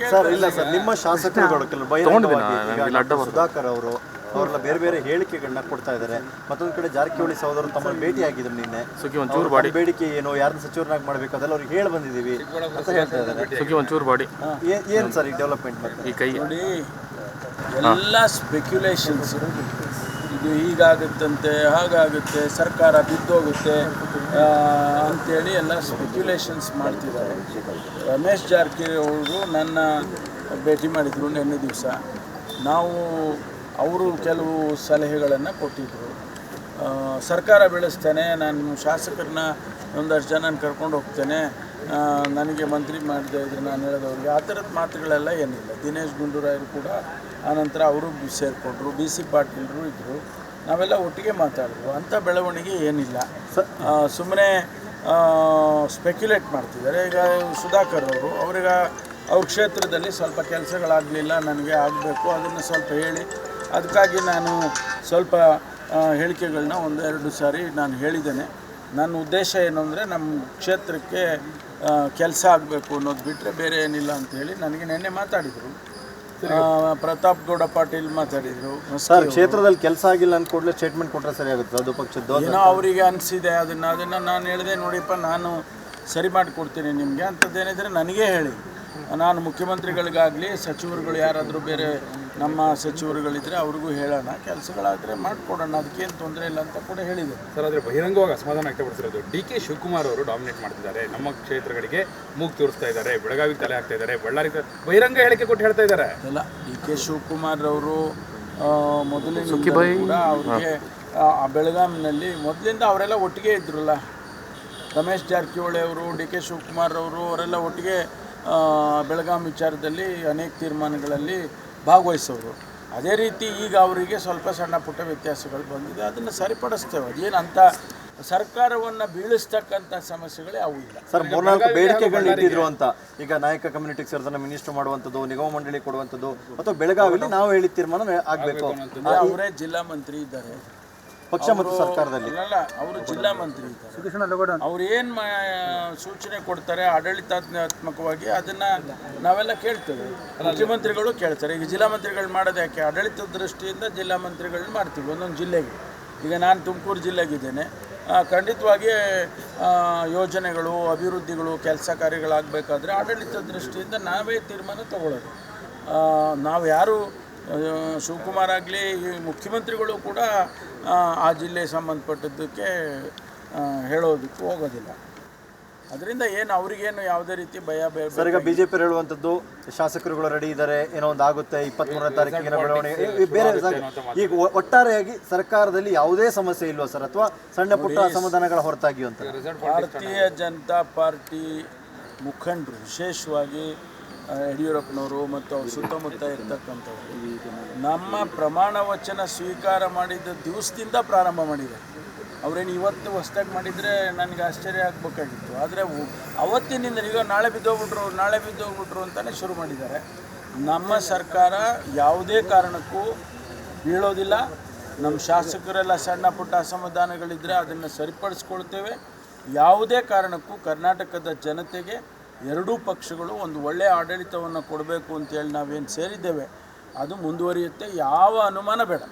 Sir ಇಲ್ಲ sir, ನಿಮ್ಮ ಶಾಸಕರುಗಳು ಕೆಲವು ಬಹಿರಂಗವಾಗಿ ಸುಧಾಕರ್ ಅವರು ಅವರೆಲ್ಲ ಬೇರೆ ಬೇರೆ ಹೇಳಿಕೆಗಳನ್ನ ಕೊಡ್ತಾ ಇದ್ದಾರೆ. ಮತ್ತೊಂದು ಕಡೆ ಜಾರಕಿಹೊಳಿ ಸಹೋದರರು ತಮ್ಮನ್ನು ಭೇಟಿಯಾಗಿದ್ರು ನಿನ್ನೆ. ಬೇಡಿಕೆ ಏನು, ಯಾರನ್ನ ಸಚಿವರನ್ನಾಗಿ ಮಾಡಬೇಕು ಅದೆಲ್ಲ ಅವ್ರಿಗೆ ಹೇಳಿ ಬಂದಿದ್ದೀವಿ ಅಂತ ಹೇಳ್ತಾ ಇದ್ದಾರೆ. ಏನು ಸರ್ ಈ ಡೆವಲಪ್ಮೆಂಟ್? ಈ ಕೈ ನೋಡಿ, ಎಲ್ಲ ಸ್ಪೆಕ್ಯುಲೇಷನ್ಸ್. ಇದು ಹೀಗಾಗುತ್ತಂತೆ, ಹಾಗಾಗುತ್ತೆ, ಸರ್ಕಾರ ಬಿದ್ದೋಗುತ್ತೆ ಅಂಥೇಳಿ ಎಲ್ಲ ಸ್ಪೆಕ್ಯುಲೇಷನ್ಸ್ ಮಾಡ್ತಿದ್ದಾರೆ. ರಮೇಶ್ ಜಾರಕಿಹೊಳಿ ಅವರು ನನ್ನ ಭೇಟಿ ಮಾಡಿದರು ನಿನ್ನೆ ದಿವಸ. ಅವರು ಕೆಲವು ಸಲಹೆಗಳನ್ನು ಕೊಟ್ಟಿದ್ದರು. ಸರ್ಕಾರ ಬೆಳೆಸ್ತೇನೆ, ನಾನು ಶಾಸಕರನ್ನ ಒಂದಷ್ಟು ಜನ ಕರ್ಕೊಂಡು ಹೋಗ್ತೇನೆ, ನನಗೆ ಮಂತ್ರಿ ಮಾಡದೇ ಇದ್ರೆ ನಾನು ಹೇಳೋದವ್ರಿಗೆ ಆ ಥರದ ಮಾತುಗಳೆಲ್ಲ ಏನಿಲ್ಲ. ದಿನೇಶ್ ಗುಂಡೂರಾಯರು ಕೂಡ ಆನಂತರ ಅವರು ಸೇರಿಕೊಂಡ್ರು, BC ಪಾಟೀಲರು ಇದ್ದರು, ನಾವೆಲ್ಲ ಒಟ್ಟಿಗೆ ಮಾತಾಡಿದ್ರು. ಅಂಥ ಬೆಳವಣಿಗೆ ಏನಿಲ್ಲ. ಸುಮ್ಮನೆ ಸ್ಪೆಕ್ಯುಲೇಟ್ ಮಾಡ್ತಿದ್ದಾರೆ. ಈಗ ಸುಧಾಕರ್ ಅವರು ಅವ್ರ ಕ್ಷೇತ್ರದಲ್ಲಿ ಸ್ವಲ್ಪ ಕೆಲಸಗಳಾಗಲಿಲ್ಲ, ನನಗೆ ಆಗಬೇಕು, ಅದನ್ನು ಸ್ವಲ್ಪ ಹೇಳಿ, ಅದಕ್ಕಾಗಿ ನಾನು ಸ್ವಲ್ಪ ಹೇಳಿಕೆಗಳನ್ನ ಒಂದೆರಡು ಸಾರಿ ನಾನು ಹೇಳಿದ್ದೇನೆ. ನನ್ನ ಉದ್ದೇಶ ಏನು ಅಂದರೆ ನಮ್ಮ ಕ್ಷೇತ್ರಕ್ಕೆ ಕೆಲಸ ಆಗಬೇಕು ಅನ್ನೋದು ಬಿಟ್ಟರೆ ಬೇರೆ ಏನಿಲ್ಲ ಅಂಥೇಳಿ ನನಗೆ ನಿನ್ನೆ ಮಾತಾಡಿದರು. ಪ್ರತಾಪ್ ಗೌಡ ಪಾಟೀಲ್ ಮಾತಾಡಿದರು. ಸರ್, ಕ್ಷೇತ್ರದಲ್ಲಿ ಕೆಲಸ ಆಗಿಲ್ಲ ಅಂದ್ಕೊಡ್ಲೆ ಸ್ಟೇಟ್ಮೆಂಟ್ ಕೊಟ್ಟರೆ ಸರಿ ಆಗುತ್ತೆ. ಅದು ಪಕ್ಷದ ಏನೋ ಅವರಿಗೆ ಅನಿಸಿದೆ, ಅದನ್ನು ನಾನು ಹೇಳಿದೆ, ನೋಡಿಪ್ಪ ನಾನು ಸರಿ ಮಾಡಿಕೊಡ್ತೀನಿ ನಿಮಗೆ, ಅಂಥದ್ದೇನಿದ್ರೆ ನನಗೇ ಹೇಳಿ. ನಾನು ಮುಖ್ಯಮಂತ್ರಿಗಳಿಗಾಗಲಿ ಸಚಿವರುಗಳು ಯಾರಾದರೂ ಬೇರೆ ನಮ್ಮ ಸಚಿವರುಗಳಿದ್ದರೆ ಅವ್ರಿಗೂ ಹೇಳೋಣ, ಕೆಲಸಗಳಾದರೆ ಮಾಡಿಕೊಡೋಣ, ಅದಕ್ಕೇನು ತೊಂದರೆ ಇಲ್ಲ ಅಂತ ಕೂಡ ಹೇಳಿದೆ. ಸರ್, ಆದರೆ ಬಹಿರಂಗವಾಗಿ ಅಸಮಾಧಾನ ವ್ಯಕ್ತಪಡಿಸಿರೋದು DK ಶಿವಕುಮಾರ್ ಅವರು ಡಾಮಿನೇಟ್ ಮಾಡ್ತಿದ್ದಾರೆ, ನಮ್ಮ ಕ್ಷೇತ್ರಗಳಿಗೆ ಮೂಗು ತೋರಿಸ್ತಾ ಇದ್ದಾರೆ, ಬೆಳಗಾವಿಗೆ ತಲೆ ಹಾಕ್ತಾ ಇದ್ದಾರೆ, ಬಳ್ಳಾರಿಗೆ ಬಹಿರಂಗ ಹೇಳಿಕೆ ಕೊಟ್ಟು ಹೇಳ್ತಾ ಇದ್ದಾರೆ. ಅಲ್ಲ, DK ಶಿವಕುಮಾರ್ ಅವರು ಮೊದಲಿನ ಕೂಡ ಅವ್ರಿಗೆ ಬೆಳಗಾವಿನಲ್ಲಿ ಮೊದಲಿಂದ ಅವರೆಲ್ಲ ಒಟ್ಟಿಗೆ ಇದ್ರಲ್ಲ. ರಮೇಶ್ ಜಾರಕಿಹೊಳಿ ಅವರು, DK ಶಿವಕುಮಾರ್ ಅವರು ಅವರೆಲ್ಲ ಒಟ್ಟಿಗೆ ಬೆಳಗಾವಿ ವಿಚಾರದಲ್ಲಿ ಅನೇಕ ತೀರ್ಮಾನಗಳಲ್ಲಿ ಭಾಗವಹಿಸೋರು. ಅದೇ ರೀತಿ ಈಗ ಅವರಿಗೆ ಸ್ವಲ್ಪ ಸಣ್ಣ ಪುಟ್ಟ ವ್ಯತ್ಯಾಸಗಳು ಬಂದಿದೆ, ಅದನ್ನು ಸರಿಪಡಿಸ್ತೇವೆ. ಅದೇನು ಅಂಥ ಸರ್ಕಾರವನ್ನು ಬೀಳಿಸ್ತಕ್ಕಂಥ ಸಮಸ್ಯೆಗಳೇ ಅವು ಇಲ್ಲ. ಸರ್, 3-4 ಬೇಡಿಕೆಗಳು ಇಟ್ಟಿದ್ರು ಅಂತ. ಈಗ ನಾಯಕ ಕಮ್ಯುನಿಟಿಗೆ ಸೇರಿದ ಮಿನಿಸ್ಟರ್ ಮಾಡುವಂಥದ್ದು, ನಿಗಮ ಮಂಡಳಿ ಕೊಡುವಂಥದ್ದು, ಅಥವಾ ಬೆಳಗಾವಿಯಲ್ಲಿ ನಾವು ಹೇಳಿದ ತೀರ್ಮಾನ ಆಗಬೇಕು. ಅವರೇ ಜಿಲ್ಲಾ ಮಂತ್ರಿ ಇದ್ದಾರೆ ಪಕ್ಷ ಮತ್ತು ಸರ್ಕಾರದಲ್ಲಿ. ಅಲ್ಲ, ಅವರು ಜಿಲ್ಲಾ ಮಂತ್ರಿ ಇದ್ದಾರೆ. ಅವ್ರು ಏನು ಸೂಚನೆ ಕೊಡ್ತಾರೆ ಆಡಳಿತಾತ್ಮಕವಾಗಿ ಅದನ್ನು ನಾವೆಲ್ಲ ಕೇಳ್ತೇವೆ. ಮುಖ್ಯಮಂತ್ರಿಗಳು ಕೇಳ್ತಾರೆ. ಈಗ ಜಿಲ್ಲಾ ಮಂತ್ರಿಗಳು ಮಾಡೋದು ಯಾಕೆ? ಆಡಳಿತ ದೃಷ್ಟಿಯಿಂದ ಜಿಲ್ಲಾ ಮಂತ್ರಿಗಳನ್ನ ಮಾಡ್ತೀವಿ ಒಂದೊಂದು ಜಿಲ್ಲೆಗೆ. ಈಗ ನಾನು ತುಮಕೂರು ಜಿಲ್ಲೆಗಿದ್ದೇನೆ, ಖಂಡಿತವಾಗಿ ಯೋಜನೆಗಳು, ಅಭಿವೃದ್ಧಿಗಳು, ಕೆಲಸ ಕಾರ್ಯಗಳಾಗಬೇಕಾದ್ರೆ ಆಡಳಿತ ದೃಷ್ಟಿಯಿಂದ ನಾವೇ ತೀರ್ಮಾನ ತಗೊಳ್ಳೋದು. ನಾವು ಯಾರು ಶಿವಕುಮಾರ್ ಆಗಲಿ ಮುಖ್ಯಮಂತ್ರಿಗಳು ಕೂಡ ಆ ಜಿಲ್ಲೆಗೆ ಸಂಬಂಧಪಟ್ಟದ್ದಕ್ಕೆ ಹೇಳೋದಕ್ಕೂ ಹೋಗೋದಿಲ್ಲ. ಅದರಿಂದ ಏನು ಅವ್ರಿಗೇನು ಯಾವುದೇ ರೀತಿ ಭಯ ಸರ್, ಈಗ BJP ಹೇಳುವಂಥದ್ದು ಶಾಸಕರುಗಳು ರೆಡಿ ಇದ್ದಾರೆ, ಏನೋ ಒಂದು ಆಗುತ್ತೆ 23ನೇ ತಾರೀಕಿನ ಬೆಳವಣಿಗೆ ಬೇರೆ. ಈಗ ಒಟ್ಟಾರೆಯಾಗಿ ಸರ್ಕಾರದಲ್ಲಿ ಯಾವುದೇ ಸಮಸ್ಯೆ ಇಲ್ವಾ ಸರ್, ಅಥವಾ ಸಣ್ಣ ಪುಟ್ಟ ಅಸಮಾಧಾನಗಳ ಹೊರತಾಗಿ ಅಂತ? ಭಾರತೀಯ ಜನತಾ ಪಾರ್ಟಿ ಮುಖಂಡರು, ವಿಶೇಷವಾಗಿ ಯಡಿಯೂರಪ್ಪನವರು ಮತ್ತು ಅವ್ರ ಸುತ್ತಮುತ್ತ ಇರ್ತಕ್ಕಂಥವ್ರು, ನಮ್ಮ ಪ್ರಮಾಣ ವಚನ ಸ್ವೀಕಾರ ಮಾಡಿದ ದಿವಸದಿಂದ ಪ್ರಾರಂಭ ಮಾಡಿದ್ದಾರೆ. ಅವರೇನು ಇವತ್ತು ಹೊಸದಾಗಿ ಮಾಡಿದರೆ ನನಗೆ ಆಶ್ಚರ್ಯ ಆಗಬೇಕಾಗಿತ್ತು. ಆದರೆ ಅವತ್ತಿನಿಂದ ಈಗ ನಾಳೆ ಬಿದ್ದೋಗ್ಬಿಟ್ರು ಅಂತಲೇ ಶುರು ಮಾಡಿದ್ದಾರೆ. ನಮ್ಮ ಸರ್ಕಾರ ಯಾವುದೇ ಕಾರಣಕ್ಕೂ ಬೀಳೋದಿಲ್ಲ. ನಮ್ಮ ಶಾಸಕರೆಲ್ಲ ಸಣ್ಣ ಪುಟ್ಟ ಅಸಮಾಧಾನಗಳಿದ್ದರೆ ಅದನ್ನು ಸರಿಪಡಿಸ್ಕೊಳ್ತೇವೆ. ಯಾವುದೇ ಕಾರಣಕ್ಕೂ ಕರ್ನಾಟಕದ ಜನತೆಗೆ ಎರಡೂ ಪಕ್ಷಗಳು ಒಂದು ಒಳ್ಳೆಯ ಆಡಳಿತವನ್ನು ಕೊಡಬೇಕು ಅಂತೇಳಿ ನಾವೇನು ಸೇರಿದ್ದೇವೆ ಅದು ಮುಂದುವರಿಯುತ್ತೆ, ಯಾವ ಅನುಮಾನ ಬೇಡ.